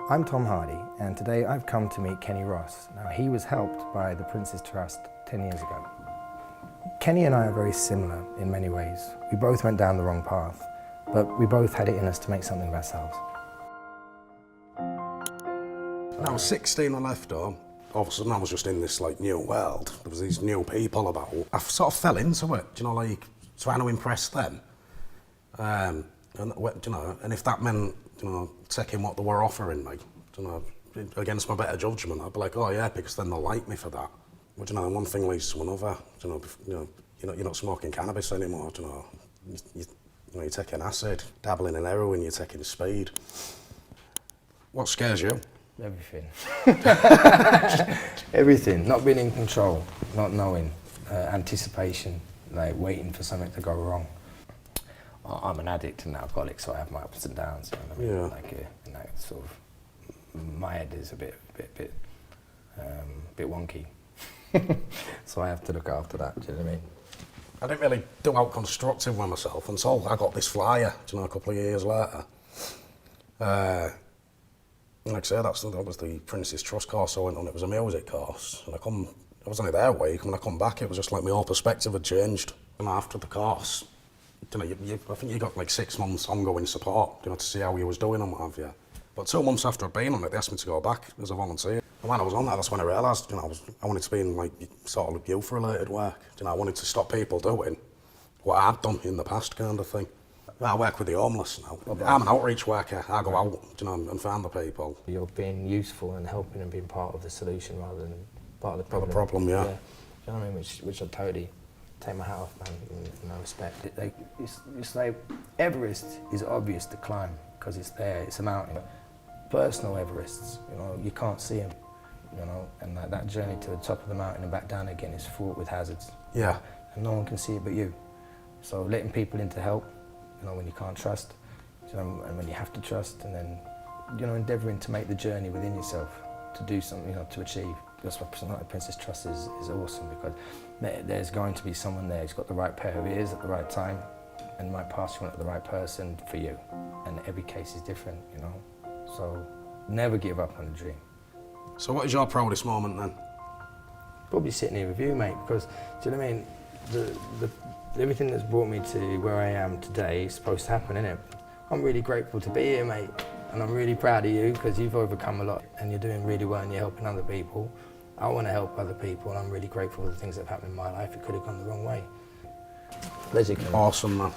I'm Tom Hardy, and today I've come to meet Kenny Ross. Now, he was helped by the Prince's Trust 10 years ago. Kenny and I are very similar in many ways. We both went down the wrong path, but we both had it in us to make something of ourselves. When I was 16, I left home. All of a sudden, I was just in this new world. There was these new people about. I sort of fell into it, trying to impress them. And if that meant, taking what they were offering me, against my better judgment, I'd be like, oh yeah, because then they'll like me for that. But one thing leads to another. You're not smoking cannabis anymore. You're taking acid, dabbling in heroin, you're taking speed. What scares you? Everything. Everything. Not being in control, not knowing, anticipation, like waiting for something to go wrong. I'm an addict and alcoholic, so I have my ups and downs. You know what I mean? Yeah. Sort of, my head is a bit wonky, so I have to look after that. Do you know what I mean? I didn't really do out constructive with myself until I got this flyer. A couple of years later. Like I say, that was the Prince's Trust course I went on. It was a music course, and I was only there a week. When I come back, it was just like my whole perspective had changed. And after the course, I think you got 6 months ongoing support, to see how you was doing and what have you. But 2 months after I'd been on it, they asked me to go back as a volunteer. And when I was on that, that's when I realised, I wanted to be in sort of youth-related work. I wanted to stop people doing what I'd done in the past, kind of thing. I work with the homeless now. I'm an outreach worker. I go out, and find the people. You're being useful and helping and being part of the solution rather than part of the problem. The problem, yeah. Do you know what I mean? Which I totally take my hat off, man, in no respect. It's like Everest is obvious to climb because it's there, it's a mountain. Personal Everests, you can't see them, and that journey to the top of the mountain and back down again is fraught with hazards. Yeah. And no one can see it but you. So letting people in to help, when you can't trust, and when you have to trust, and then, endeavouring to make the journey within yourself to do something, to achieve. That's why something like the Prince's Trust is awesome, because there's going to be someone there who's got the right pair of ears at the right time and might pass you on to the right person for you. And every case is different, So never give up on a dream. So what is your proudest moment then? Probably sitting here with you, mate, because, do you know what I mean? Everything that's brought me to where I am today is supposed to happen, innit? I'm really grateful to be here, mate, and I'm really proud of you because you've overcome a lot and you're doing really well and you're helping other people. I want to help other people, and I'm really grateful for the things that have happened in my life. It could have gone the wrong way. Pleasure, Ken. Awesome, man.